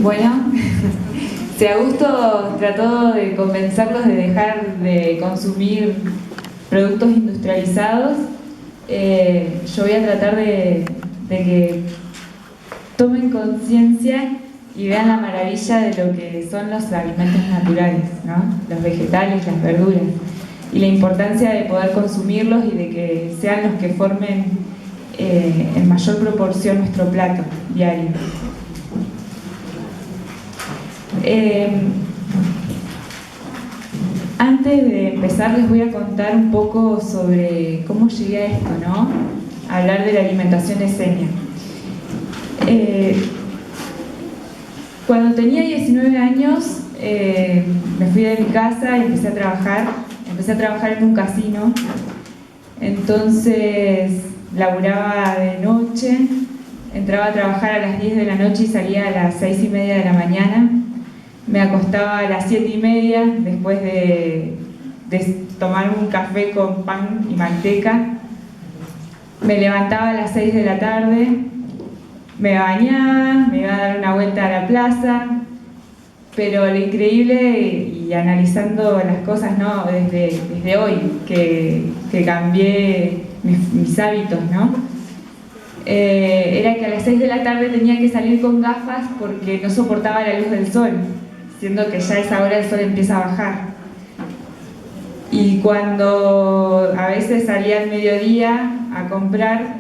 Bueno, si Augusto trató de convencerlos de dejar de consumir productos industrializados, yo voy a tratar de que tomen conciencia y vean la maravilla de lo que son los alimentos naturales, ¿no? Los vegetales, las verduras, y la importancia de poder consumirlos y de que sean los que formen en mayor proporción nuestro plato diario. Antes de empezar les voy a contar un poco sobre cómo llegué a esto, ¿no? A hablar de la alimentación esenia. Cuando tenía 19 años me fui de mi casa y empecé a trabajar en un casino. Entonces laburaba de noche, entraba a trabajar a las 10 de la noche y salía a las 6:30 de la mañana. Me acostaba a las 7:30 después de tomar un café con pan y manteca. Me levantaba a las 6 de la tarde, me bañaba, me iba a dar una vuelta a la plaza, pero lo increíble, y analizando las cosas, ¿no? desde hoy, que cambié mis hábitos, ¿no? Era que a las 6 de la tarde tenía que salir con gafas porque no soportaba la luz del sol, siendo que ya a esa hora el sol empieza a bajar. Y cuando a veces salía al mediodía a comprar,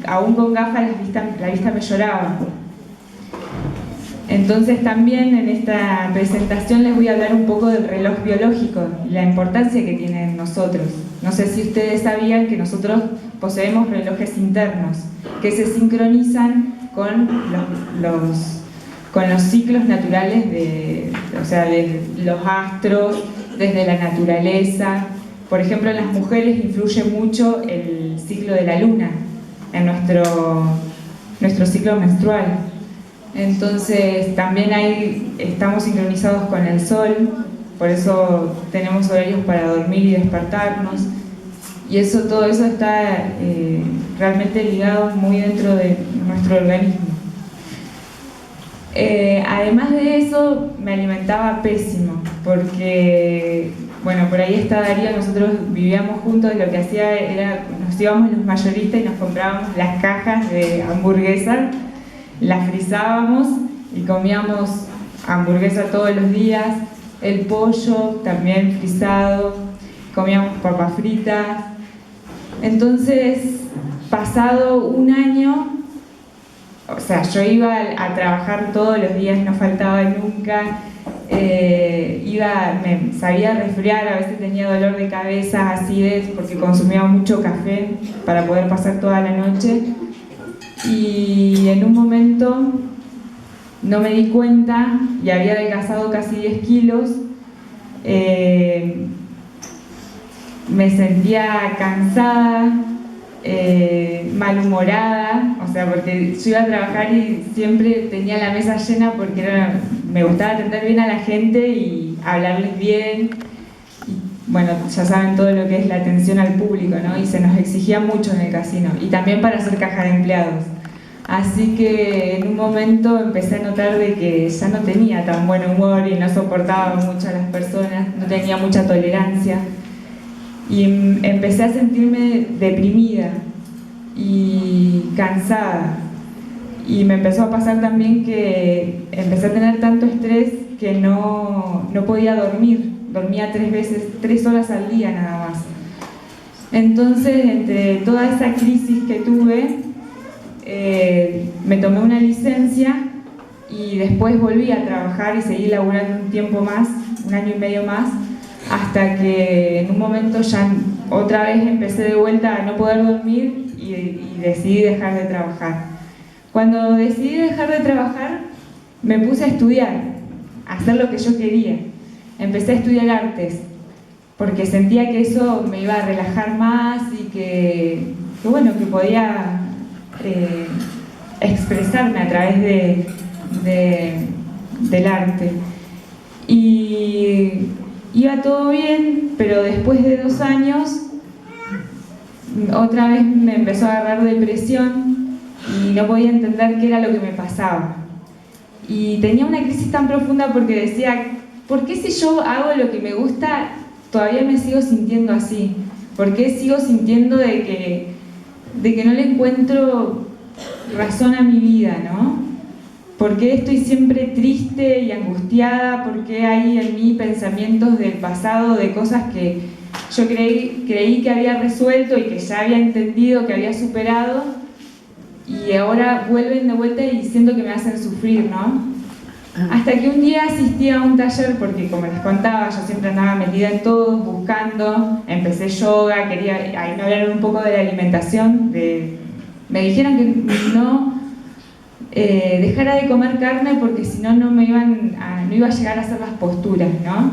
aún con gafas la vista me lloraba. Entonces también en esta presentación les voy a hablar un poco del reloj biológico y la importancia que tiene en nosotros. No sé si ustedes sabían que nosotros poseemos relojes internos que se sincronizan con los ciclos naturales de los astros, desde la naturaleza. Por ejemplo, en las mujeres influye mucho el ciclo de la luna en nuestro ciclo menstrual. Entonces también estamos sincronizados con el sol, por eso tenemos horarios para dormir y despertarnos, y todo eso está realmente ligado muy dentro de nuestro organismo. Además de eso, me alimentaba pésimo, porque, bueno, por ahí está Darío, nosotros vivíamos juntos y lo que hacía era, nos íbamos los mayoristas y nos comprábamos las cajas de hamburguesas, las frizábamos y comíamos hamburguesa todos los días, el pollo también frizado, comíamos papas fritas. Entonces, pasado un año, o sea, yo iba a trabajar todos los días, no faltaba nunca, me sabía resfriar, a veces tenía dolor de cabeza, acidez, porque consumía mucho café para poder pasar toda la noche. Y en un momento no me di cuenta y había adelgazado casi 10 kilos. Me sentía cansada, malhumorada, o sea, porque yo iba a trabajar y siempre tenía la mesa llena porque me gustaba atender bien a la gente y hablarles bien. Bueno, ya saben todo lo que es la atención al público, ¿no? Y se nos exigía mucho en el casino, y también para hacer caja de empleados. Así que en un momento empecé a notar de que ya no tenía tan buen humor y no soportaba mucho a las personas, no tenía mucha tolerancia. Y empecé a sentirme deprimida y cansada. Y me empezó a pasar también que empecé a tener tanto estrés que no podía dormir. Dormía 3 horas al día nada más. Entonces, entre toda esa crisis que tuve, me tomé una licencia y después volví a trabajar y seguí laburando un tiempo más, 1 año y medio más, hasta que en un momento ya otra vez empecé de vuelta a no poder dormir y decidí dejar de trabajar. Cuando decidí dejar de trabajar, me puse a estudiar, a hacer lo que yo quería. Empecé a estudiar artes, porque sentía que eso me iba a relajar más y que podía expresarme a través del arte. Y iba todo bien, pero después de 2 años otra vez me empezó a agarrar depresión y no podía entender qué era lo que me pasaba. Y tenía una crisis tan profunda porque decía, ¿por qué si yo hago lo que me gusta, todavía me sigo sintiendo así? ¿Por qué sigo sintiendo de que no le encuentro razón a mi vida, ¿no? ¿Por qué estoy siempre triste y angustiada? ¿Por qué hay en mí pensamientos del pasado, de cosas que yo creí que había resuelto y que ya había entendido, que había superado, y ahora vuelven de vuelta y siento que me hacen sufrir, ¿no? Hasta que un día asistí a un taller, porque como les contaba, yo siempre andaba metida en todo, buscando, empecé yoga, ahí me hablaron un poco de la alimentación, me dijeron que no dejara de comer carne porque si no, no iba a llegar a hacer las posturas, ¿no?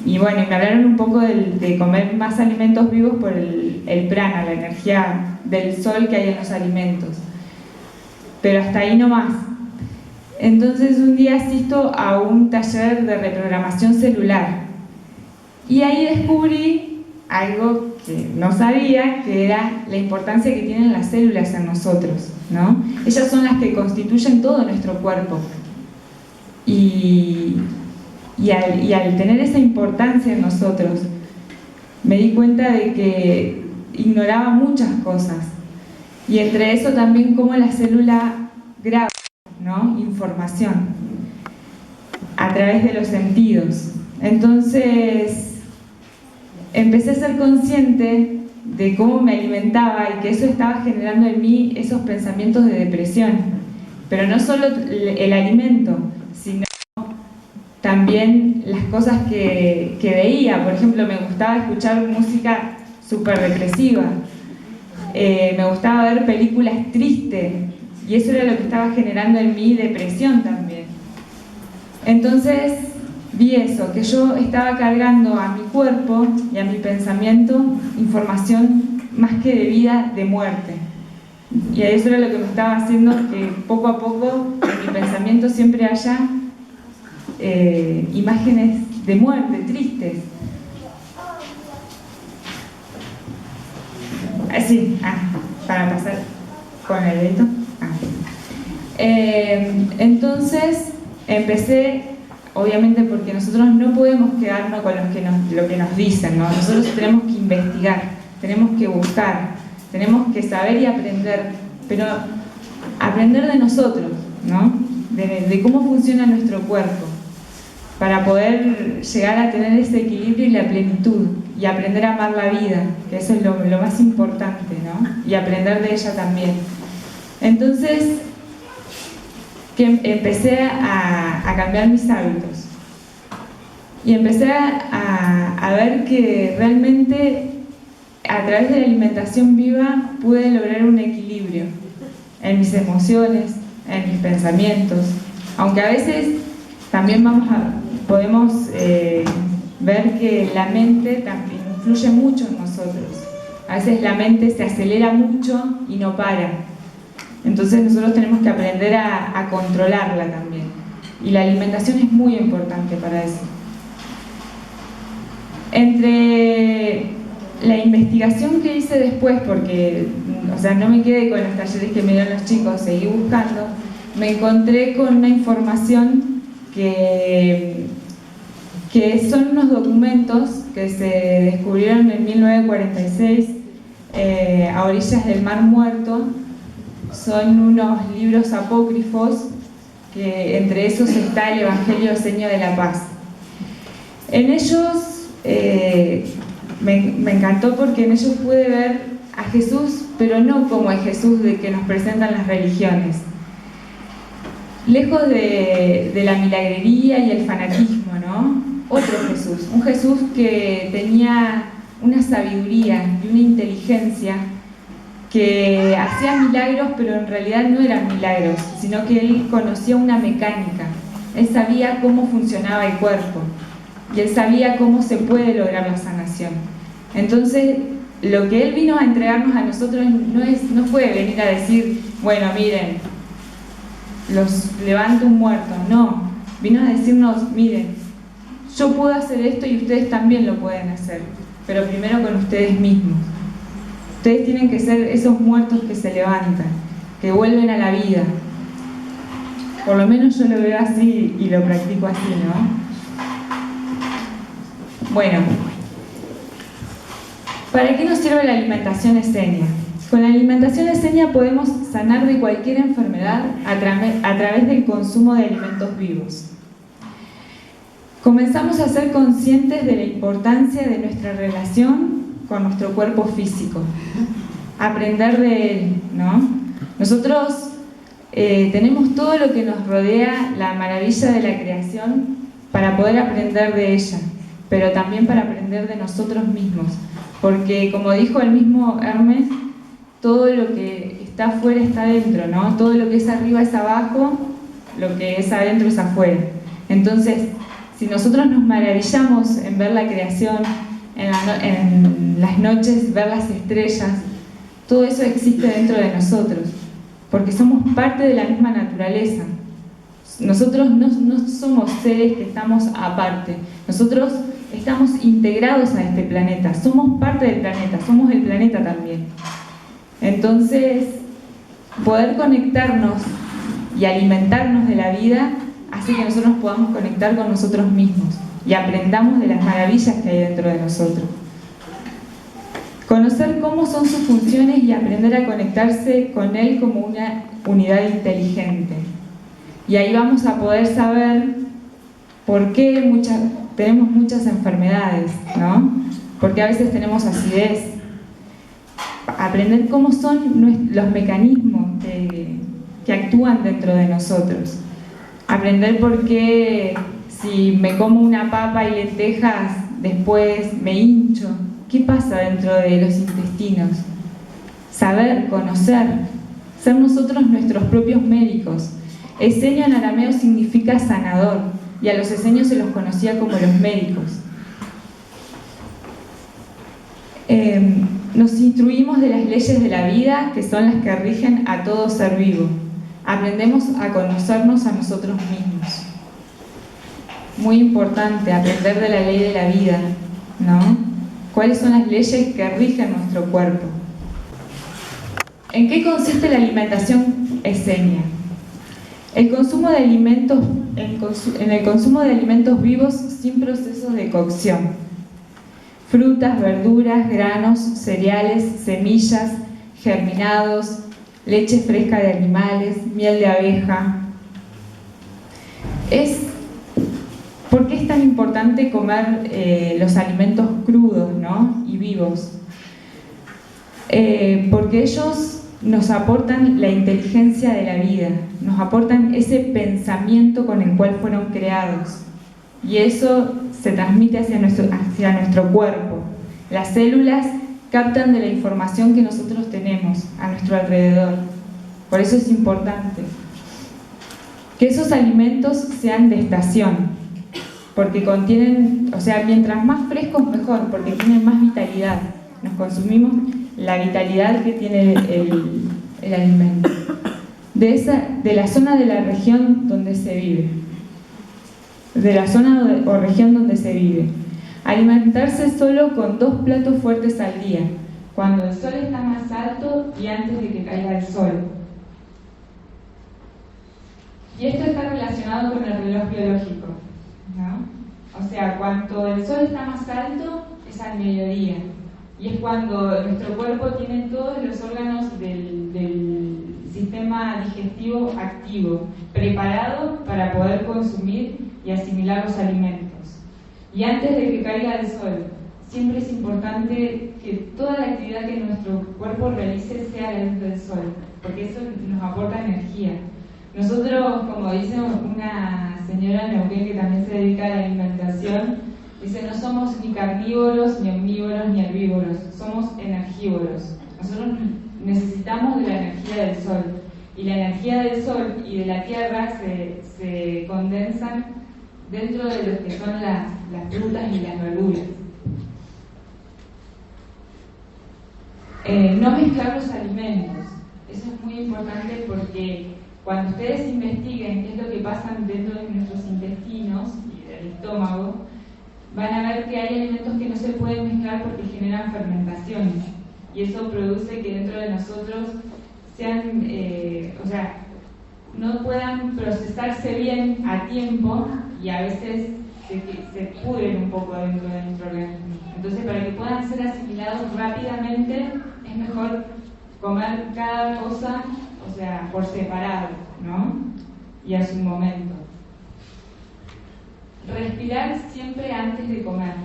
Y bueno, me hablaron un poco de comer más alimentos vivos por el prana, la energía del sol que hay en los alimentos. Pero hasta ahí no más. Entonces un día asisto a un taller de reprogramación celular y ahí descubrí algo que no sabía, que era la importancia que tienen las células en nosotros, ¿no? Ellas son las que constituyen todo nuestro cuerpo. Y al tener esa importancia en nosotros, me di cuenta de que ignoraba muchas cosas. Y entre eso también cómo la célula graba, ¿no? Información a través de los sentidos. Entonces empecé a ser consciente de cómo me alimentaba y que eso estaba generando en mí esos pensamientos de depresión. Pero no solo el alimento, sino también las cosas que veía. Por ejemplo, me gustaba escuchar música súper depresiva, me gustaba ver películas tristes, y eso era lo que estaba generando en mí depresión también. Entonces vi eso, que yo estaba cargando a mi cuerpo y a mi pensamiento información más que de vida, de muerte. Y eso era lo que me estaba haciendo que poco a poco en mi pensamiento siempre haya imágenes de muerte, tristes. Así, para pasar con el dedito. Entonces empecé, obviamente porque nosotros no podemos quedarnos con lo que nos dicen, ¿no? Nosotros tenemos que investigar, tenemos que buscar, tenemos que saber y aprender, pero aprender de nosotros, ¿no? De cómo funciona nuestro cuerpo, para poder llegar a tener ese equilibrio y la plenitud, y aprender a amar la vida, que eso es lo más importante, ¿no? Y aprender de ella también. Entonces, que empecé a cambiar mis hábitos y empecé a ver que realmente a través de la alimentación viva pude lograr un equilibrio en mis emociones, en mis pensamientos, aunque a veces también podemos ver que la mente también influye mucho en nosotros. A veces la mente se acelera mucho y no para. Entonces nosotros tenemos que aprender a controlarla también. Y la alimentación es muy importante para eso. Entre la investigación que hice después, porque no me quedé con los talleres que me dieron los chicos, seguí buscando, me encontré con una información que son unos documentos que se descubrieron en 1946 a orillas del Mar Muerto. Son unos libros apócrifos, que entre esos está el Evangelio Seño de la Paz. En ellos me encantó porque en ellos pude ver a Jesús, pero no como el Jesús de que nos presentan las religiones. Lejos de la milagrería y el fanatismo, ¿no? Otro Jesús, un Jesús que tenía una sabiduría y una inteligencia, que hacía milagros, pero en realidad no eran milagros, sino que él conocía una mecánica. Él sabía cómo funcionaba el cuerpo y él sabía cómo se puede lograr la sanación. Entonces, lo que él vino a entregarnos a nosotros no fue venir a decir, bueno, miren, los levanto un muerto. No, vino a decirnos, miren, yo puedo hacer esto y ustedes también lo pueden hacer, pero primero con ustedes mismos. Ustedes tienen que ser esos muertos que se levantan, que vuelven a la vida. Por lo menos yo lo veo así y lo practico así, ¿no? Bueno, ¿para qué nos sirve la alimentación esenia? Con la alimentación esenia podemos sanar de cualquier enfermedad a través del consumo de alimentos vivos. Comenzamos a ser conscientes de la importancia de nuestra relación con nuestro cuerpo físico, aprender de él, ¿no? Nosotros tenemos todo lo que nos rodea, la maravilla de la creación, para poder aprender de ella, pero también para aprender de nosotros mismos, porque como dijo el mismo Hermes, todo lo que está afuera está adentro, ¿no? Todo lo que es arriba es abajo, lo que es adentro es afuera. Entonces, si nosotros nos maravillamos en ver la creación, en las noches ver las estrellas, todo eso existe dentro de nosotros, porque somos parte de la misma naturaleza. Nosotros no somos seres que estamos aparte, nosotros estamos integrados a este planeta, somos parte del planeta, somos el planeta también. Entonces, poder conectarnos y alimentarnos de la vida hace que nosotros podamos conectar con nosotros mismos y aprendamos de las maravillas que hay dentro de nosotros. Conocer cómo son sus funciones y aprender a conectarse con él como una unidad inteligente. Y ahí vamos a poder saber por qué tenemos muchas enfermedades, ¿no? Porque a veces tenemos acidez. Aprender cómo son los mecanismos que actúan dentro de nosotros. Aprender por qué si me como una papa y lentejas, después me hincho. ¿Qué pasa dentro de los intestinos? Saber, conocer, ser nosotros nuestros propios médicos. Esenio en arameo significa sanador, y a los esenios se los conocía como los médicos. Nos instruimos de las leyes de la vida, que son las que rigen a todo ser vivo. Aprendemos a conocernos a nosotros mismos. Muy importante aprender de la ley de la vida, ¿no? ¿Cuáles son las leyes que rigen nuestro cuerpo? ¿En qué consiste la alimentación esenia? En el consumo de alimentos vivos sin procesos de cocción. Frutas, verduras, granos, cereales, semillas, germinados, leche fresca de animales, miel de abeja. ¿Por qué es tan importante comer los alimentos crudos, ¿no? Y vivos? Porque ellos nos aportan la inteligencia de la vida, nos aportan ese pensamiento con el cual fueron creados. Y eso se transmite hacia nuestro cuerpo. Las células captan de la información que nosotros tenemos a nuestro alrededor. Por eso es importante que esos alimentos sean de estación, porque contienen, mientras más frescos mejor, porque tienen más vitalidad. Nos consumimos la vitalidad que tiene el alimento. De la zona de la región donde se vive. De la zona o región donde se vive. Alimentarse solo con 2 platos fuertes al día, cuando el sol está más alto y antes de que caiga el sol. Y esto está relacionado con el reloj biológico, ¿no? O sea, cuando el sol está más alto es al mediodía, y es cuando nuestro cuerpo tiene todos los órganos del sistema digestivo activo, preparado para poder consumir y asimilar los alimentos. Y antes de que caiga el sol, siempre es importante que toda la actividad que nuestro cuerpo realice sea a la luz del sol, porque eso nos aporta energía. Nosotros, como dice una señora en Neuquén que también se dedica a la alimentación, dice: no somos ni carnívoros, ni omnívoros, ni herbívoros, somos energívoros. Nosotros necesitamos de la energía del sol, y la energía del sol y de la tierra se condensan dentro de lo que son las frutas y las verduras. No mezclar los alimentos, eso es muy importante, porque cuando ustedes investiguen qué es lo que pasa dentro de nuestros intestinos y del estómago, van a ver que hay alimentos que no se pueden mezclar porque generan fermentaciones, y eso produce que dentro de nosotros no puedan procesarse bien a tiempo y a veces se pudren un poco dentro de nuestro organismo. Entonces, para que puedan ser asimilados rápidamente, es mejor comer cada cosa, o sea, por separado, ¿no? Y a su momento. Respirar siempre antes de comer,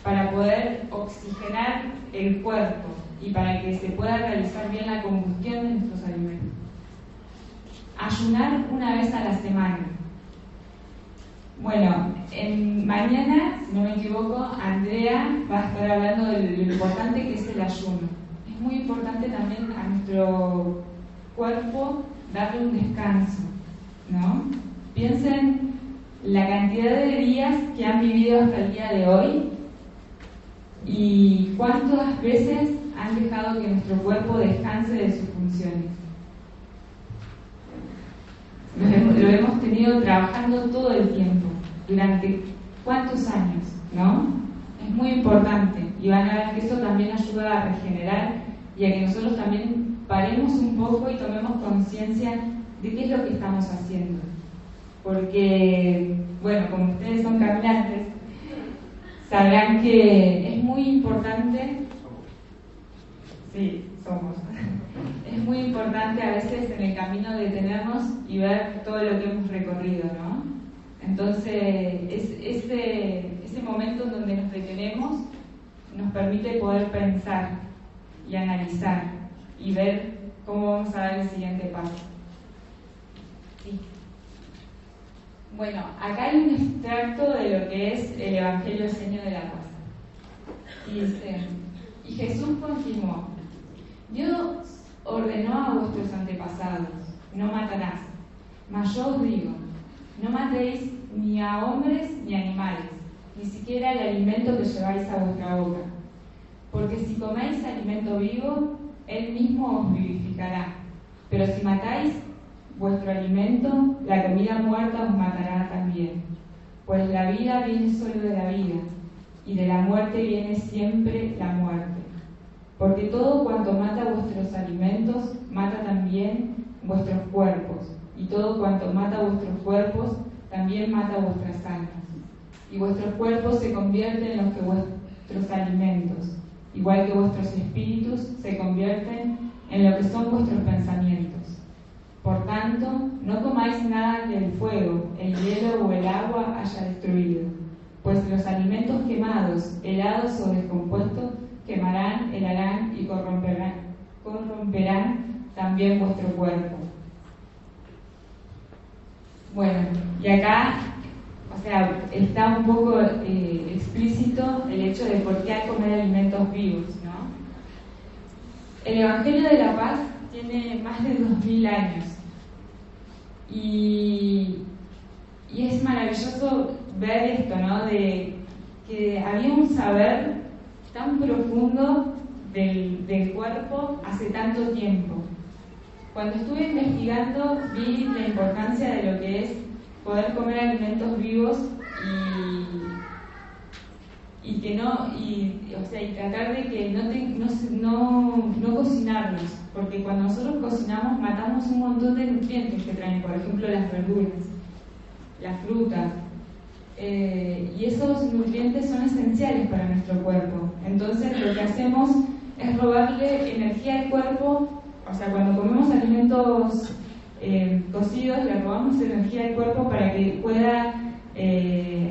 para poder oxigenar el cuerpo y para que se pueda realizar bien la combustión de nuestros alimentos. Ayunar una vez a la semana. Bueno, mañana, si no me equivoco, Andrea va a estar hablando de lo importante que es el ayuno. Es muy importante también a nuestro cuerpo darle un descanso, ¿no? Piensen la cantidad de días que han vivido hasta el día de hoy y cuántas veces han dejado que nuestro cuerpo descanse de sus funciones. Lo hemos tenido trabajando todo el tiempo, durante cuántos años, ¿no? Es muy importante y van a ver que eso también ayuda a regenerar y a que nosotros también paremos un poco y tomemos conciencia de qué es lo que estamos haciendo. Porque, bueno, como ustedes son caminantes, sabrán que es muy importante, sí, somos, es muy importante a veces en el camino detenernos y ver todo lo que hemos recorrido, ¿no? Entonces, ese momento en donde nos detenemos nos permite poder pensar y analizar y ver cómo vamos a dar el siguiente paso. Sí. Bueno, acá hay un extracto de lo que es el Evangelio Seño de la Paz. Y dice, y Jesús continuó, Dios ordenó a vuestros antepasados, no matarás, mas yo os digo, no matéis ni a hombres ni a animales, ni siquiera el alimento que lleváis a vuestra boca, porque si coméis alimento vivo, él mismo os vivificará, pero si matáis vuestro alimento, la comida muerta os matará también. Pues la vida viene solo de la vida, y de la muerte viene siempre la muerte. Porque todo cuanto mata vuestros alimentos, mata también vuestros cuerpos, y todo cuanto mata vuestros cuerpos, también mata vuestras almas. Y vuestros cuerpos se convierten en los que vuestros alimentos, igual que vuestros espíritus se convierten en lo que son vuestros pensamientos. Por tanto, no comáis nada que el fuego, el hielo o el agua haya destruido, pues los alimentos quemados, helados o descompuestos, quemarán, helarán y corromperán también vuestro cuerpo. Bueno, y acá, o sea, está un poco explícito el hecho de por qué hay que comer alimentos vivos, ¿no? El Evangelio de la Paz tiene más de 2000 años. Y es maravilloso ver esto, ¿no? De que había un saber tan profundo del cuerpo hace tanto tiempo. Cuando estuve investigando vi la importancia de lo que es poder comer alimentos vivos y que no, y tratar de que no cocinarlos, porque cuando nosotros cocinamos matamos un montón de nutrientes que traen, por ejemplo las verduras, la fruta, y esos nutrientes son esenciales para nuestro cuerpo. Entonces lo que hacemos es robarle energía al cuerpo, o sea, cuando comemos alimentos cocidos le robamos energía al cuerpo para que pueda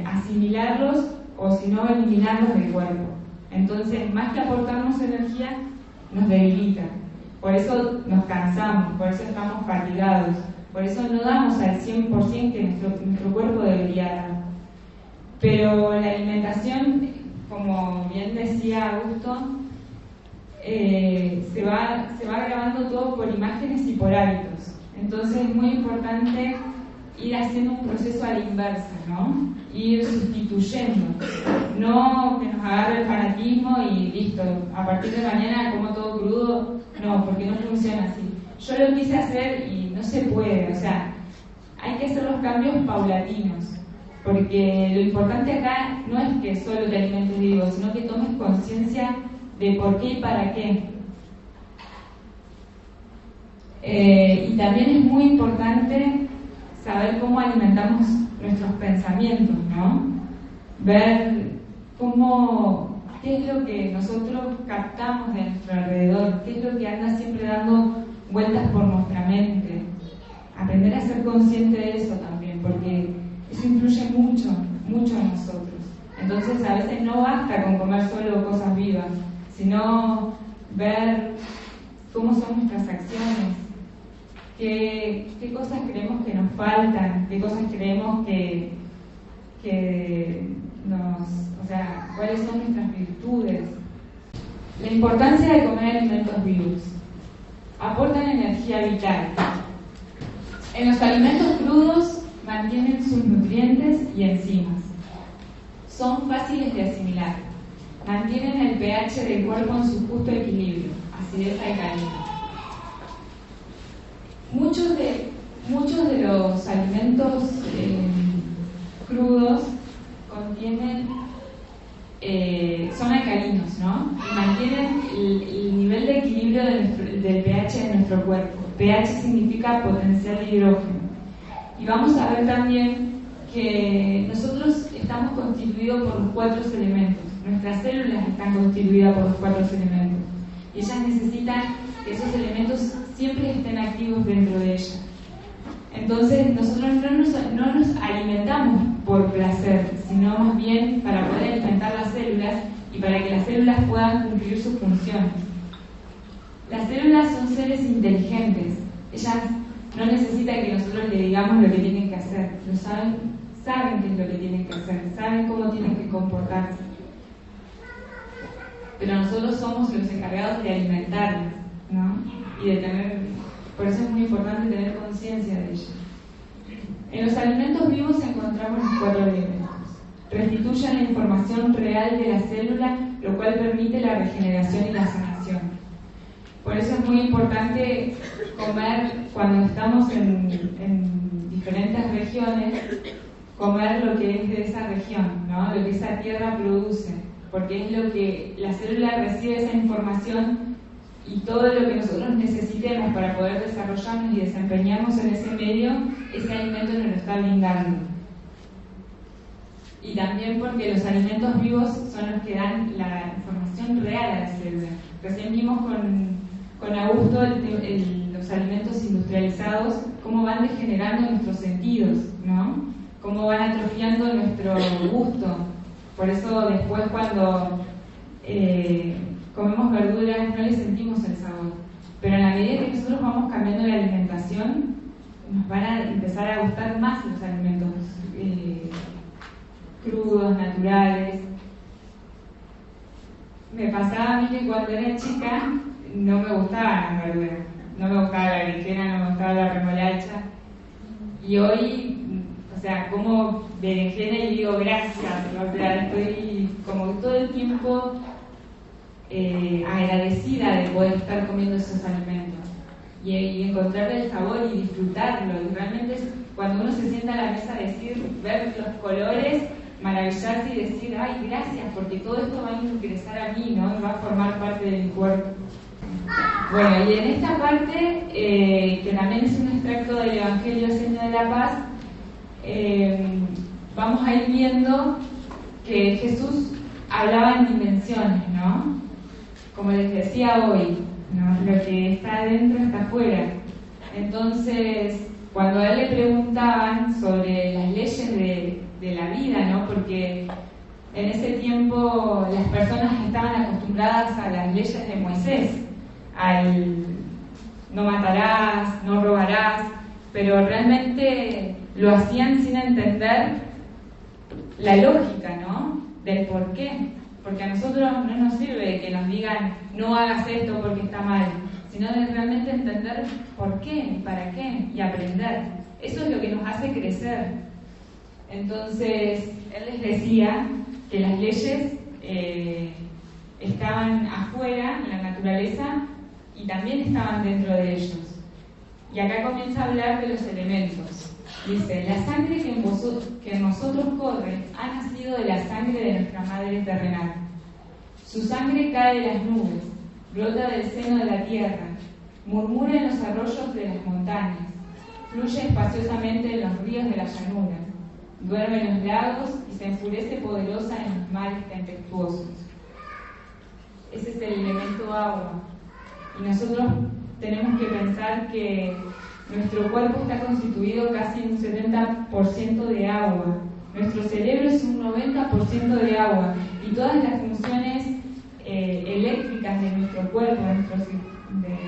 asimilarlos o si no, eliminarlos del cuerpo. Entonces, más que aportarnos energía, nos debilita. Por eso nos cansamos, por eso estamos fatigados, por eso no damos al 100% que nuestro cuerpo debería dar. Pero la alimentación, como bien decía Augusto, se va grabando todo por imágenes y por hábitos. Entonces es muy importante ir haciendo un proceso a la inversa, ¿no? Ir sustituyendo, no que nos agarre el fanatismo y listo, a partir de mañana como todo crudo, no, porque no funciona así. Yo lo quise hacer y no se puede, o sea, hay que hacer los cambios paulatinos, porque lo importante acá no es que solo te alimentes vivo, sino que tomes conciencia de por qué y para qué. Y también es muy importante saber cómo alimentamos nuestros pensamientos, ¿no? Ver qué es lo que nosotros captamos de nuestro alrededor, qué es lo que anda siempre dando vueltas por nuestra mente. Aprender a ser consciente de eso también, porque eso influye mucho, mucho en nosotros. Entonces a veces no basta con comer solo cosas vivas, sino ver cómo son nuestras acciones, qué cosas creemos que nos faltan, qué cosas creemos que cuáles son nuestras virtudes. La importancia de comer alimentos vivos. Aportan energía vital. En los alimentos crudos mantienen sus nutrientes y enzimas. Son fáciles de asimilar. Mantienen el pH del cuerpo en su justo equilibrio, acidez alcalina. Muchos de los alimentos crudos son alcalinos, ¿no? Y mantienen el nivel de equilibrio del pH de nuestro cuerpo. pH significa potencial de hidrógeno. Y vamos a ver también que nosotros estamos constituidos por los 4 elementos. Nuestras células están constituidas por los 4 elementos. Y ellas necesitan que esos elementos siempre estén activos dentro de ellas. Entonces nosotros no nos alimentamos por placer, sino más bien para poder alimentar las células y para que las células puedan cumplir sus funciones. Las células son seres inteligentes. Ellas no necesitan que nosotros le digamos lo que tienen que hacer. Lo saben qué es lo que tienen que hacer, saben cómo tienen que comportarse. Pero nosotros somos los encargados de alimentarlas, ¿no? Y por eso es muy importante tener conciencia de ello. En los alimentos vivos encontramos los 4 elementos. Restituyen la información real de la célula, lo cual permite la regeneración y la sanación. Por eso es muy importante comer, cuando estamos en diferentes regiones, comer lo que es de esa región, ¿no? Lo que esa tierra produce, porque es lo que la célula recibe esa información. Y todo lo que nosotros necesitemos para poder desarrollarnos y desempeñarnos en ese medio, ese alimento nos lo está brindando. Y también porque los alimentos vivos son los que dan la información real a la célula. Recién vimos con Augusto los alimentos industrializados, cómo van degenerando nuestros sentidos, ¿no? Cómo van atrofiando nuestro gusto. Por eso después cuando comemos verduras, no le sentimos el sabor. Pero en la medida que nosotros vamos cambiando la alimentación, nos van a empezar a gustar más los alimentos crudos, naturales. Me pasaba a mí que cuando era chica no me gustaban las verduras. No me gustaba la berenjena, no me gustaba la remolacha. Y hoy, como berenjena y digo gracias. Estoy como todo el tiempo agradecida de poder estar comiendo esos alimentos y encontrar el sabor y disfrutarlo. Y realmente cuando uno se sienta a la mesa, ver los colores, maravillarse y decir, ay, gracias, porque todo esto va a ingresar a mí, ¿no? Y va a formar parte de mi cuerpo. Bueno, y en esta parte, que también es un extracto del Evangelio Señor de la Paz, vamos a ir viendo que Jesús hablaba en dimensiones, ¿no? Como les decía hoy, ¿no? Lo que está adentro está afuera. Entonces, cuando a él le preguntaban sobre las leyes de la vida, ¿no? Porque en ese tiempo las personas estaban acostumbradas a las leyes de Moisés, al no matarás, no robarás, pero realmente lo hacían sin entender la lógica, ¿no? Del por qué. Porque a nosotros no nos sirve que nos digan no hagas esto porque está mal, sino de realmente entender por qué, para qué y aprender. Eso es lo que nos hace crecer. Entonces, él les decía que las leyes estaban afuera, en la naturaleza, y también estaban dentro de ellos. Y acá comienza a hablar de los elementos. Dice, la sangre que en nosotros corre ha nacido de la sangre de nuestra madre terrenal. Su sangre cae de las nubes, brota del seno de la tierra, Murmura en los arroyos de las montañas, fluye espaciosamente en los ríos de la llanura, duerme en los lagos y se enfurece poderosa en los mares tempestuosos. Ese es el elemento agua. Y nosotros tenemos que pensar que nuestro cuerpo está constituido casi un 70% de agua. Nuestro cerebro es un 90% de agua. Y todas las funciones eléctricas de nuestro cuerpo, de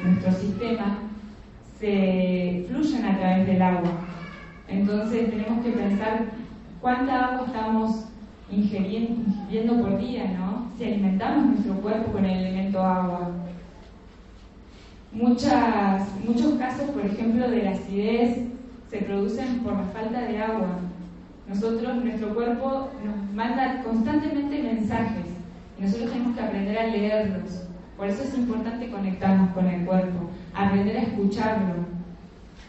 nuestro sistema, se fluyen a través del agua. Entonces tenemos que pensar cuánta agua estamos ingiriendo por día, ¿no? Si alimentamos nuestro cuerpo con el elemento agua. Muchos casos, por ejemplo, de la acidez se producen por la falta de agua. Nuestro cuerpo nos manda constantemente mensajes y nosotros tenemos que aprender a leerlos. Por eso es importante conectarnos con el cuerpo, aprender a escucharlo,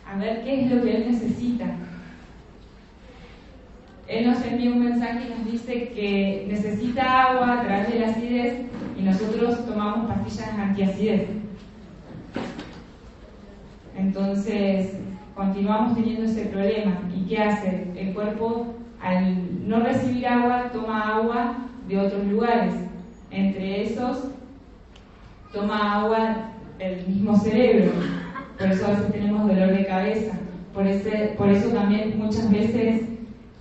a ver qué es lo que él necesita. Él nos envía un mensaje y nos dice que necesita agua a través de la acidez y nosotros tomamos pastillas antiacidez. Entonces, continuamos teniendo ese problema. ¿Y qué hace? El cuerpo, al no recibir agua, toma agua de otros lugares. Entre esos, toma agua del mismo cerebro. Por eso a veces tenemos dolor de cabeza. Por eso también muchas veces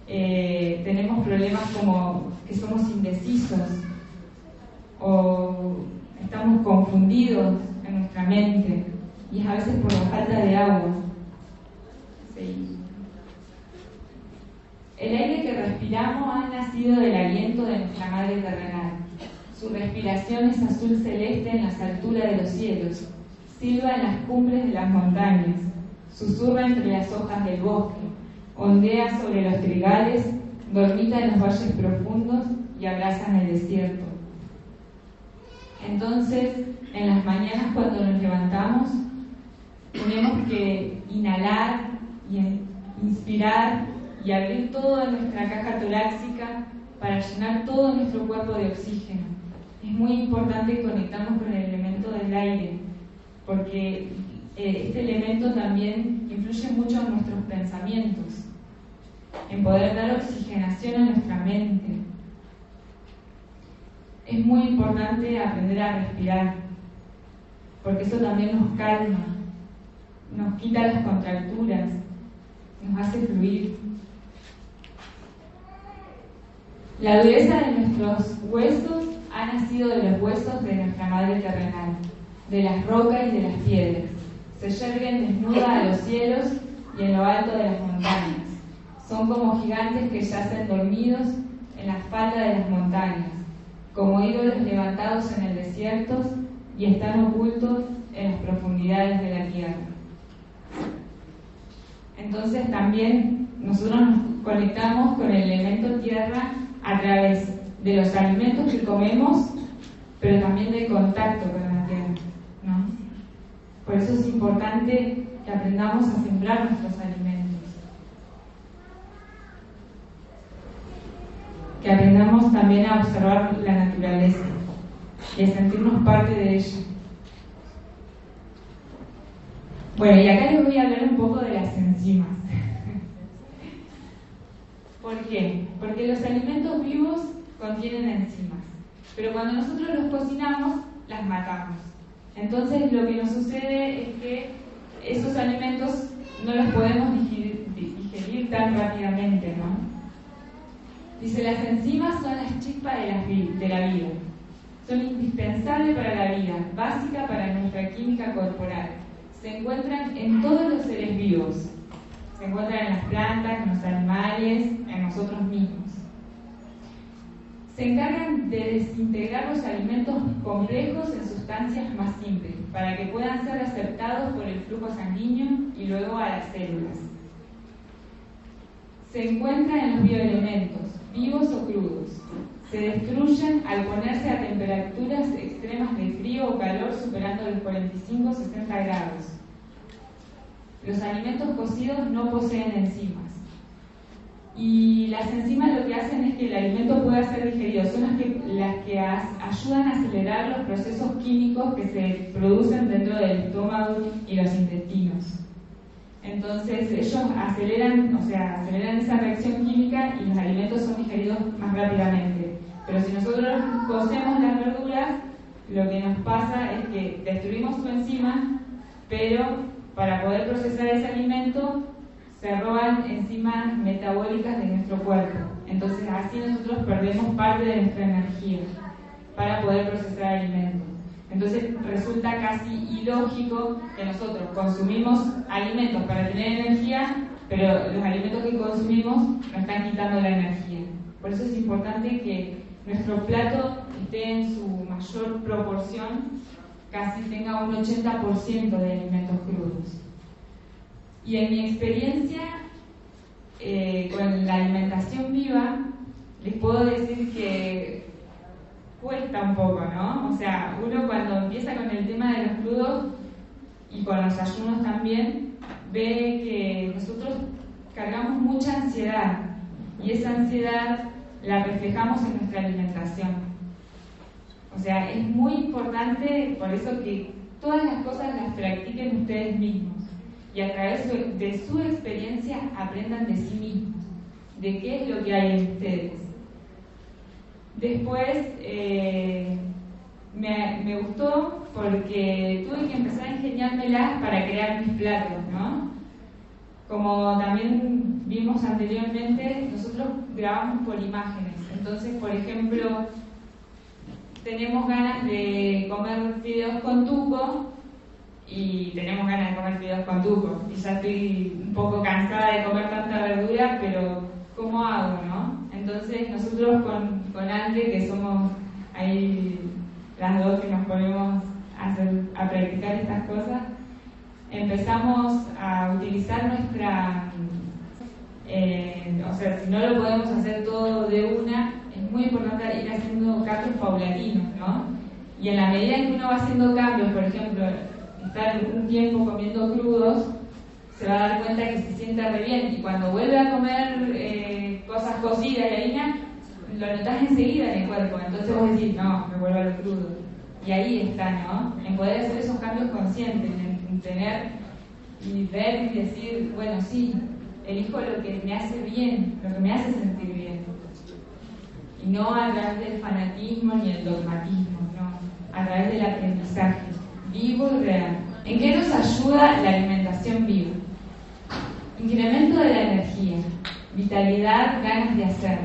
tenemos problemas como que somos indecisos o estamos confundidos en nuestra mente. Y es a veces por la falta de agua. Sí. El aire que respiramos ha nacido del aliento de nuestra madre terrenal. Su respiración es azul celeste en las alturas de los cielos, silba en las cumbres de las montañas, susurra entre las hojas del bosque, ondea sobre los trigales, dormita en los valles profundos y abraza en el desierto. Entonces, en las mañanas cuando nos levantamos, tenemos que inhalar y inspirar y abrir toda nuestra caja torácica para llenar todo nuestro cuerpo de oxígeno. Es muy importante conectarnos con el elemento del aire, porque este elemento también influye mucho en nuestros pensamientos, en poder dar oxigenación a nuestra mente. Es muy importante aprender a respirar, porque eso también nos calma, nos quita las contracturas, nos hace fluir. La dureza de nuestros huesos ha nacido de los huesos de nuestra madre terrenal, de las rocas y de las piedras. Se yerguen desnudas a los cielos y en lo alto de las montañas. Son como gigantes que yacen dormidos en la falda de las montañas, como ídolos levantados en el desierto y están ocultos en las profundidades de la tierra. Entonces también nosotros nos conectamos con el elemento tierra a través de los alimentos que comemos, pero también del contacto con la tierra, ¿no? Por eso es importante que aprendamos a sembrar nuestros alimentos, que aprendamos también a observar la naturaleza y a sentirnos parte de ella. Bueno, y acá les voy a hablar un poco de las enzimas. ¿Por qué? Porque los alimentos vivos contienen enzimas, pero cuando nosotros los cocinamos, las matamos. Entonces lo que nos sucede es que esos alimentos no los podemos digerir tan rápidamente, ¿no? Dice, las enzimas son las chispas de la vida. Son indispensables para la vida, básica para nuestra química corporal. Se encuentran en todos los seres vivos. Se encuentran en las plantas, en los animales, en nosotros mismos. Se encargan de desintegrar los alimentos complejos en sustancias más simples, para que puedan ser aceptados por el flujo sanguíneo y luego a las células. Se encuentran en los bioelementos, vivos o crudos. Se destruyen al ponerse a temperaturas extremas de frío o calor superando los 45 o 60 grados. Los alimentos cocidos no poseen enzimas. Y las enzimas lo que hacen es que el alimento pueda ser digerido, son las que ayudan a acelerar los procesos químicos que se producen dentro del estómago y los intestinos. Entonces ellos aceleran esa reacción química y los alimentos son digeridos más rápidamente. Pero si nosotros cocemos las verduras, lo que nos pasa es que destruimos su enzima, pero para poder procesar ese alimento se roban enzimas metabólicas de nuestro cuerpo. Entonces así nosotros perdemos parte de nuestra energía para poder procesar alimentos. Entonces resulta casi ilógico que nosotros consumimos alimentos para tener energía, pero los alimentos que consumimos nos están quitando la energía. Por eso es importante que nuestro plato esté en su mayor proporción, casi tenga un 80% de alimentos crudos. Y en mi experiencia con la alimentación viva, les puedo decir que cuesta un poco, ¿no? O sea, uno cuando empieza con el tema de los crudos y con los ayunos también, ve que nosotros cargamos mucha ansiedad y esa ansiedad la reflejamos en nuestra alimentación. O sea, es muy importante por eso que todas las cosas las practiquen ustedes mismos y a través de su experiencia aprendan de sí mismos, de qué es lo que hay en ustedes. Después me gustó porque tuve que empezar a ingeniármelas para crear mis platos, ¿no? Como también vimos anteriormente, nosotros grabamos por imágenes. Entonces, por ejemplo, tenemos ganas de comer fideos con tuco y tenemos ganas de comer fideos con tuco. Y ya estoy un poco cansada de comer tanta verdura, pero ¿cómo hago, no? Entonces, nosotros con Andre, que somos ahí las dos que nos ponemos a practicar estas cosas, empezamos a utilizar nuestra... o sea, si no lo podemos hacer todo de una, es muy importante ir haciendo cambios paulatinos, ¿no? Y en la medida en que uno va haciendo cambios, por ejemplo, estar un tiempo comiendo crudos, se va a dar cuenta que se siente re bien. Y cuando vuelve a comer cosas cocidas y harina, lo notas enseguida en el cuerpo. Entonces vos decís, no, me vuelvo a lo crudo. Y ahí está, ¿no? En poder hacer esos cambios conscientes, en tener y ver y decir, bueno, sí, elijo lo que me hace bien, lo que me hace sentir bien. Y no a través del fanatismo ni el dogmatismo, no, a través del aprendizaje vivo y real. ¿En qué nos ayuda la alimentación viva? Incremento de la energía, vitalidad, ganas de hacer,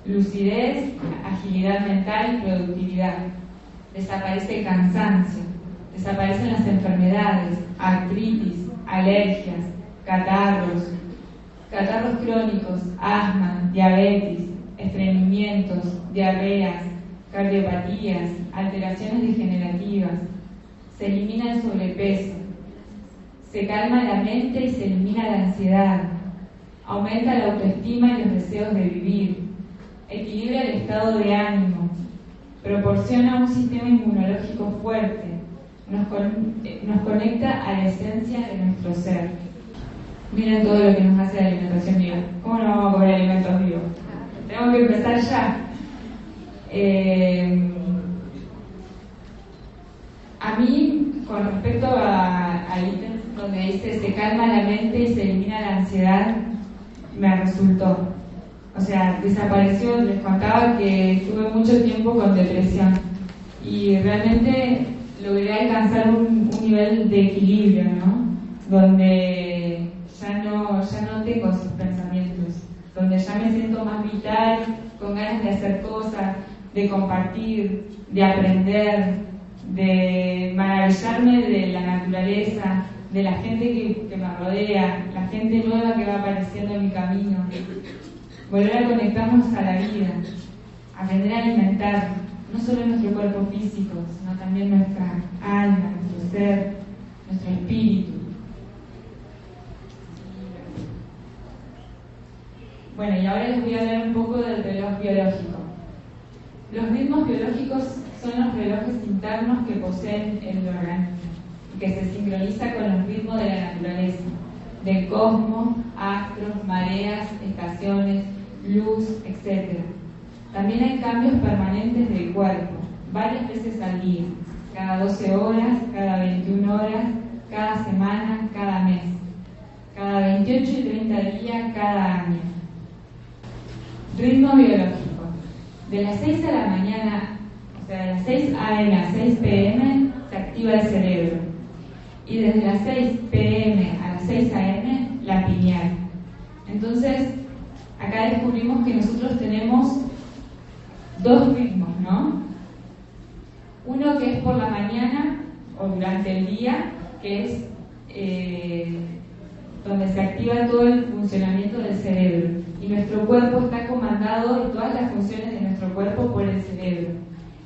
lucidez, agilidad mental y productividad. Desaparece el cansancio, desaparecen las enfermedades, artritis, alergias, catarros crónicos, asma, diabetes, estreñimientos, diarreas, cardiopatías, alteraciones degenerativas. Se elimina el sobrepeso, se calma la mente y se elimina la ansiedad, aumenta la autoestima y los deseos de vivir, equilibra el estado de ánimo, proporciona un sistema inmunológico fuerte, nos conecta a la esencia de nuestro ser. Miren todo lo que nos hace la alimentación viva. ¿Cómo no vamos a comer alimentos vivos? Tenemos que empezar ya. A mí, con respecto al ítem donde dice se calma la mente y se elimina la ansiedad, me resultó. O sea, desapareció. Les contaba que estuve mucho tiempo con depresión y realmente logré alcanzar un nivel de equilibrio, ¿no? Donde ya no tengo esos pensamientos, donde ya me siento más vital, con ganas de hacer cosas, de compartir, de aprender, de maravillarme de la naturaleza, de la gente que me rodea, la gente nueva que va apareciendo en mi camino. Volver a conectarnos a la vida, aprender a alimentar, no solo nuestro cuerpo físico, sino también nuestra alma, nuestro ser, nuestro espíritu. Bueno, y ahora les voy a hablar un poco del reloj biológico. Los ritmos biológicos son los relojes internos que poseen el organismo y que se sincroniza con los ritmos de la naturaleza, del cosmos, astros, mareas, estaciones, luz, etc. También hay cambios permanentes del cuerpo, varias veces al día, cada 12 horas, cada 21 horas, cada semana, cada mes, cada 28 y 30 días, cada año. Ritmo biológico. De las 6 de la mañana, o sea, de las 6 a.m. a 6 p.m. se activa el cerebro. Y desde las 6 p.m. a las 6 a.m. la pineal. Entonces, acá descubrimos que nosotros tenemos dos ritmos, ¿no? Uno que es por la mañana o durante el día, que es donde se activa todo el funcionamiento del cerebro. Y nuestro cuerpo está comandado y todas las funciones de nuestro cuerpo por el cerebro.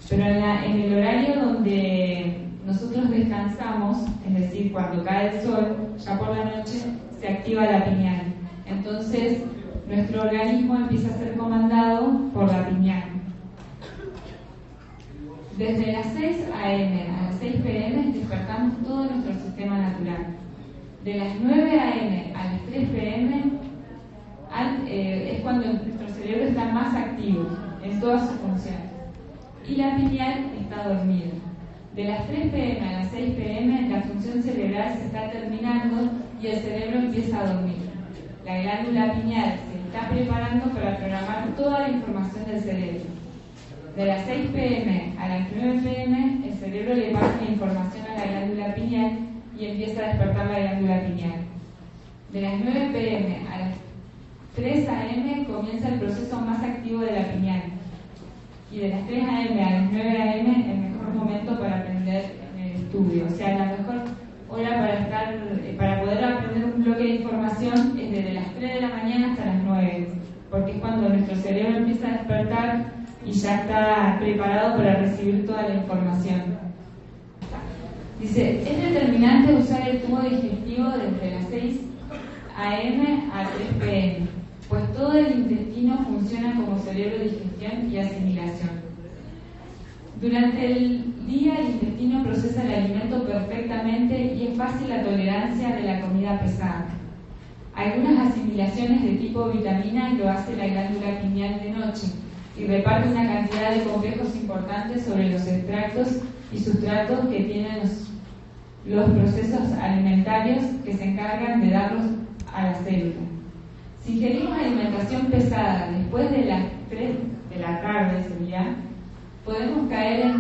Pero en el horario donde nosotros descansamos, es decir, cuando cae el sol, ya por la noche se activa la pineal. Entonces, nuestro organismo empieza a ser comandado por la pineal. Desde las 6 a.m. a las 6 p.m. despertamos todo nuestro sistema natural. De las 9 a.m. a las 3 p.m. Es cuando nuestro cerebro está más activo en todas sus funciones. Y la pineal está dormida. De las 3 p.m. a las 6 p.m. la función cerebral se está terminando y el cerebro empieza a dormir. La glándula pineal se está preparando para programar toda la información del cerebro. De las 6 p.m. a las 9 p.m. el cerebro le pasa la información a la glándula pineal y empieza a despertar la glándula pineal. De las 9 p.m. a las 3 a.m. comienza el proceso más activo de la pineal. Y de las 3 a.m. a las 9 a.m. el mejor momento para aprender en el estudio. O sea, la mejor hora para poder aprender un bloque de información es desde las 3 de la mañana hasta las 9, porque es cuando nuestro cerebro empieza a despertar y ya está preparado para recibir toda la información. Dice, es determinante usar el tubo digestivo desde las 6 a.m. a 3 p.m., pues todo el intestino funciona como cerebro de digestión y asimilación. Durante el día el intestino procesa el alimento perfectamente y es fácil la tolerancia de la comida pesada. Algunas asimilaciones de tipo vitamina lo hace la glándula pineal de noche y reparte una cantidad de complejos importantes sobre los extractos y sustratos que tienen los procesos alimentarios que se encargan de darlos a la célula. Si ingerimos alimentación pesada después de las 3 de la tarde, podemos caer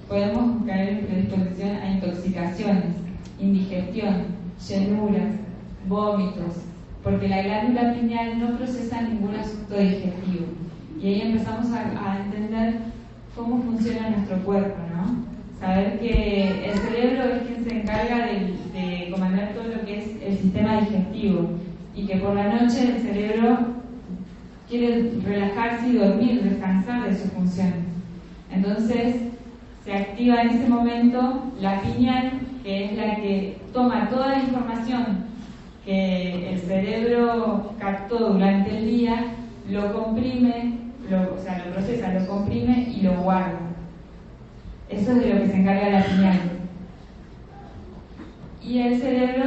podemos caer en predisposición a intoxicaciones, indigestión, llenuras, vómitos, porque la glándula pineal no procesa ningún asunto digestivo. Y ahí empezamos a entender cómo funciona nuestro cuerpo, ¿no? Saber que el cerebro es quien se encarga de comandar todo lo que es el sistema digestivo y que por la noche el cerebro quiere relajarse y dormir, descansar de sus funciones. Entonces se activa en ese momento la pineal, que es la que toma toda la información que el cerebro captó durante el día, lo comprime, lo procesa, lo comprime y lo guarda. Eso es de lo que se encarga la pineal. Y el cerebro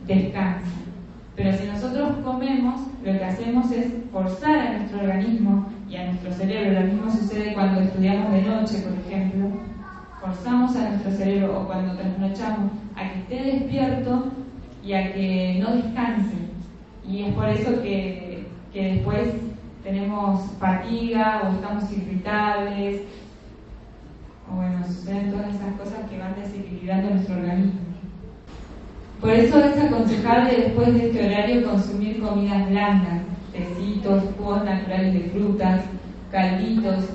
descansa. Pero si nosotros comemos, lo que hacemos es forzar a nuestro organismo y a nuestro cerebro. Lo mismo sucede cuando estudiamos de noche, por ejemplo. Forzamos a nuestro cerebro, o cuando trasnochamos, a que esté despierto y a que no descanse. Y es por eso que después tenemos fatiga o estamos irritables. O bueno, suceden todas esas cosas que van desequilibrando nuestro organismo. Por eso es aconsejable después de este horario consumir comidas blandas, tecitos, jugos naturales de frutas, calditos,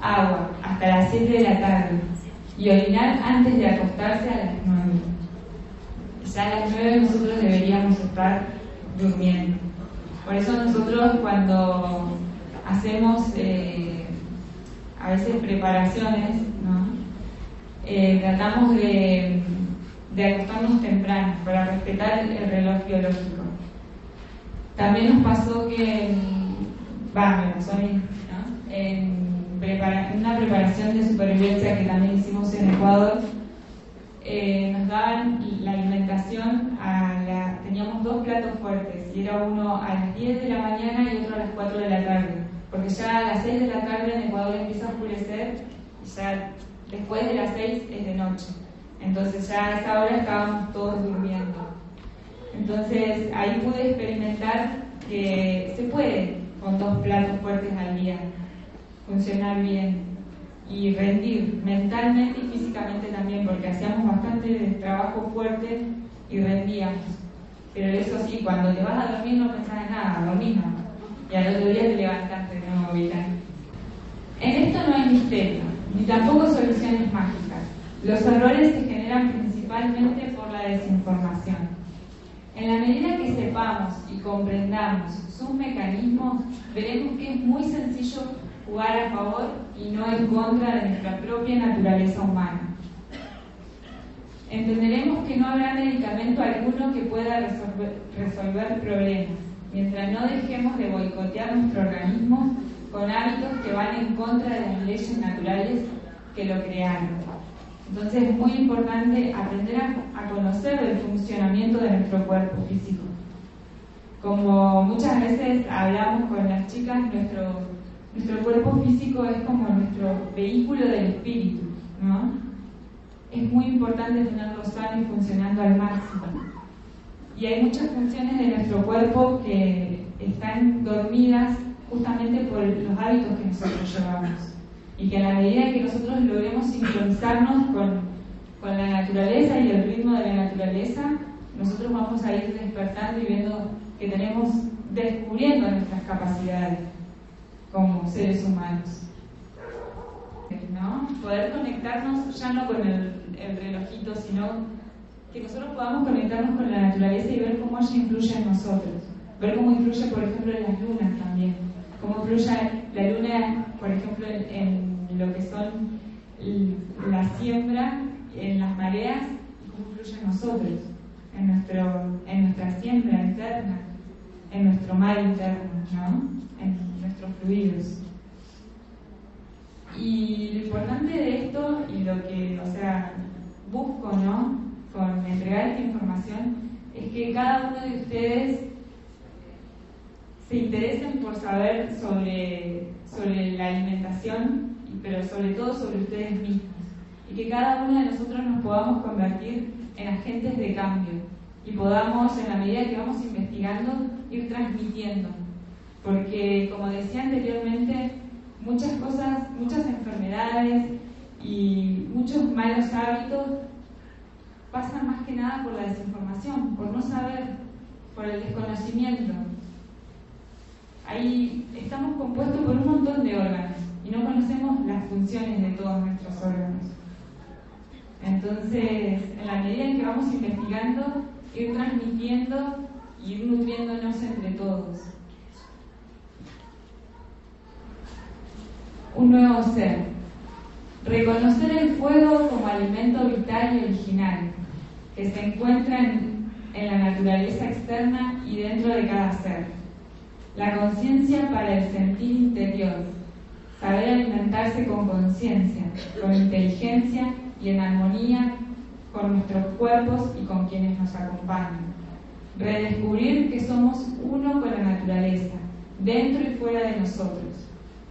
agua, hasta las 7 de la tarde, y orinar antes de acostarse a las 9. Ya a las 9 nosotros deberíamos estar durmiendo. Por eso nosotros cuando hacemos a veces preparaciones, ¿no? Tratamos de acostarnos temprano para respetar el reloj biológico. También nos pasó que me pasó a mí, ¿no? En una preparación de supervivencia que también hicimos en Ecuador, nos daban la alimentación a platos fuertes, y era uno a las 10 de la mañana y otro a las 4 de la tarde, porque ya a las 6 de la tarde en Ecuador empieza a oscurecer, y ya después de las 6 es de noche. Entonces ya a esa hora estábamos todos durmiendo. Entonces ahí pude experimentar que se puede con 2 platos fuertes al día funcionar bien y rendir mentalmente y físicamente también, porque hacíamos bastante trabajo fuerte y rendíamos. Pero eso sí, cuando te vas a dormir no pensás en nada, dormís no. Y al otro día te levantaste de nuevo, Vilán. En esto no hay misterio, ni tampoco soluciones mágicas. Los errores se generan principalmente por la desinformación. En la medida que sepamos y comprendamos sus mecanismos, veremos que es muy sencillo jugar a favor y no en contra de nuestra propia naturaleza humana. Entenderemos que no habrá medicamento alguno que pueda resolver problemas, mientras no dejemos de boicotear nuestro organismo con hábitos que van en contra de las leyes naturales que lo crearon. Entonces es muy importante aprender a conocer el funcionamiento de nuestro cuerpo físico. Como muchas veces hablamos con las chicas, nuestro cuerpo físico es como nuestro vehículo del espíritu, ¿no? Es muy importante tenerlo sano y funcionando al máximo. Y hay muchas funciones de nuestro cuerpo que están dormidas justamente por los hábitos que nosotros llevamos. Y que a la medida que nosotros logremos sincronizarnos con la naturaleza y el ritmo de la naturaleza, nosotros vamos a ir despertando y viendo que descubriendo nuestras capacidades como seres humanos, ¿no? Poder conectarnos ya no con el relojito, sino que nosotros podamos conectarnos con la naturaleza y ver cómo ella influye en nosotros, ver cómo influye, por ejemplo, en las lunas también, cómo influye la luna, por ejemplo, en lo que son la siembra, en las mareas, y cómo influye en nosotros, en nuestra siembra interna, en nuestro mar interno, ¿no? En nuestros fluidos. Y lo importante de esto, y lo que, busco, ¿no?, con entregar esta información, es que cada uno de ustedes se interesen por saber sobre la alimentación, pero sobre todo sobre ustedes mismos, y que cada uno de nosotros nos podamos convertir en agentes de cambio y podamos, en la medida que vamos investigando, ir transmitiendo, porque como decía anteriormente, muchas cosas, muchas enfermedades y muchos malos hábitos pasan más que nada por la desinformación, por no saber, por el desconocimiento. Ahí estamos compuestos por un montón de órganos y no conocemos las funciones de todos nuestros órganos. Entonces, en la medida en que vamos investigando, ir transmitiendo y ir nutriéndonos entre todos. Un nuevo ser. Reconocer el fuego como alimento vital y original, que se encuentra en la naturaleza externa y dentro de cada ser. La conciencia para el sentir interior. Saber alimentarse con conciencia, con inteligencia y en armonía con nuestros cuerpos y con quienes nos acompañan. Redescubrir que somos uno con la naturaleza, dentro y fuera de nosotros.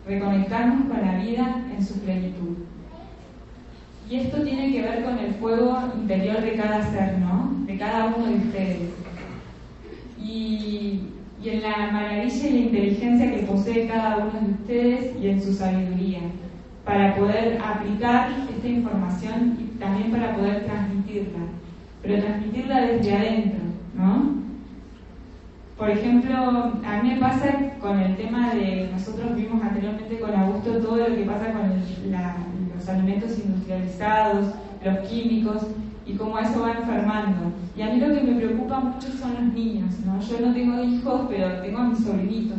Reconectarnos con la vida en su plenitud. Y esto tiene que ver con el fuego interior de cada ser, ¿no? De cada uno de ustedes. Y en la maravilla y la inteligencia que posee cada uno de ustedes y en su sabiduría, para poder aplicar esta información y también para poder transmitirla, pero transmitirla desde adentro, ¿no? Por ejemplo, a mí me pasa con el tema de, nosotros vimos anteriormente con Augusto todo lo que pasa con los alimentos industrializados, los químicos, y cómo eso va enfermando. Y a mí lo que me preocupa mucho son los niños, ¿no? Yo no tengo hijos, pero tengo a mis sobrinitos.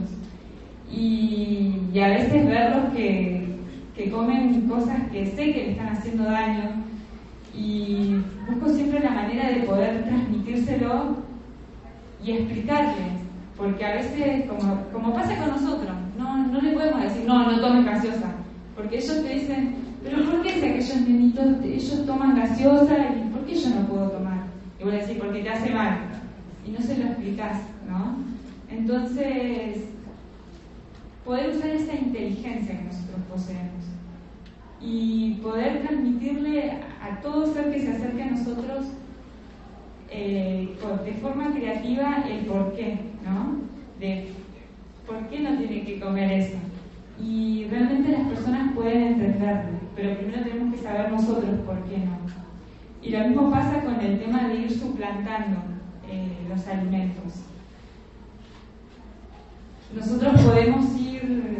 Y a veces verlos que comen cosas que sé que le están haciendo daño, y busco siempre la manera de poder transmitírselo y explicarles, porque a veces, como pasa con nosotros, no le podemos decir, no tomen gaseosa, porque ellos te dicen, pero ¿por qué si aquellos nenitos, ellos toman gaseosa y por qué yo no puedo tomar? Y voy a decir, porque te hace mal. y no se lo explicás, ¿no? Entonces, poder usar esa inteligencia que nosotros poseemos y poder transmitirle a todo ser que se acerque a nosotros de forma creativa el por qué, ¿no? De por qué no tiene que comer eso. Y realmente las personas pueden entenderlo, pero primero tenemos que saber nosotros por qué no. Y lo mismo pasa con el tema de ir suplantando los alimentos. Nosotros podemos ir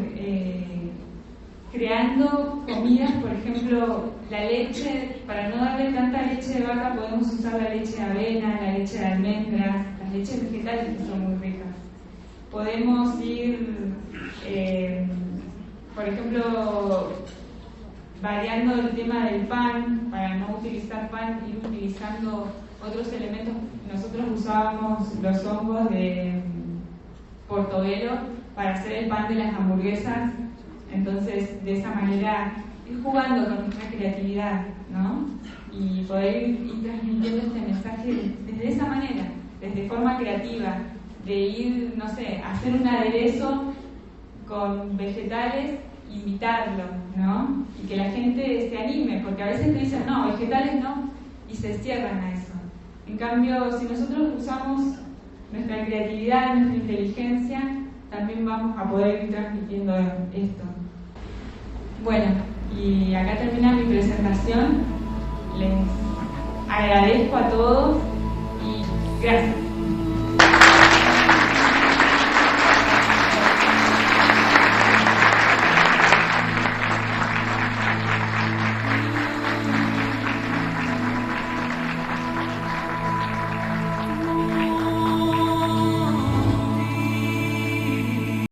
creando comidas, por ejemplo, la leche, para no darle tanta leche de vaca podemos usar la leche de avena, la leche de almendras, las leches vegetales que son muy ricas. Podemos ir, por ejemplo, variando el tema del pan, para no utilizar pan, ir utilizando otros elementos. Nosotros usábamos los hongos de Portobelo para hacer el pan de las hamburguesas, entonces de esa manera ir jugando con nuestra creatividad, ¿no? Y poder ir transmitiendo este mensaje desde esa manera, desde forma creativa, de ir, no sé, hacer un aderezo con vegetales, invitarlo, ¿no? Y que la gente se anime, porque a veces te dicen, no, vegetales no, y se cierran a eso. En cambio, si nosotros usamos nuestra creatividad, nuestra inteligencia, también vamos a poder ir transmitiendo esto. Bueno, y acá termina mi presentación. Les agradezco a todos y gracias.